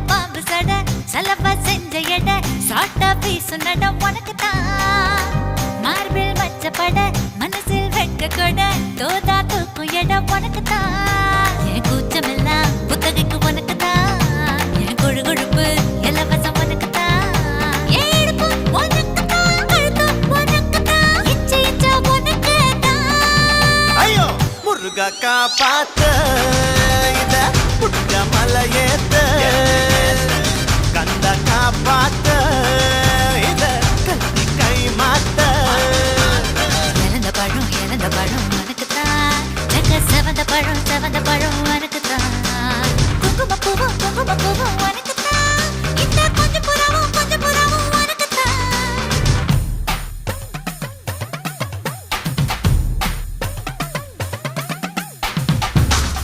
பாம்பு சட சலவா செஞ்ச எட சாட்டா பீசு நட உனக்குத்தான் மார்பில் மச்சப்பட மனசில் வெட்க கொட தோதா தூக்கும் எட உனக்குத்தான் என் கூச்சமெல்லாம் புத்தகைக்கு உனக்குத்தான் என் கொழு கொழுப்பு இலவசம் உனக்குத்தான் என் இடுப்பு உனக்குத்தான் கழுத்து உனக்குத்தான் இச்சை இச்சா உனக்குத்தான் ஐயோ முருகா காப்பாத்த இத புட்ட மலையேத்த கந்த காப்பாத்த இத கத்தி கை மாத்த இறந்த பழம் உனக்குத்தான் செக்க செவந்த பழம் உனக்குத்தான் குங்குமப்பூவும் உனக்கு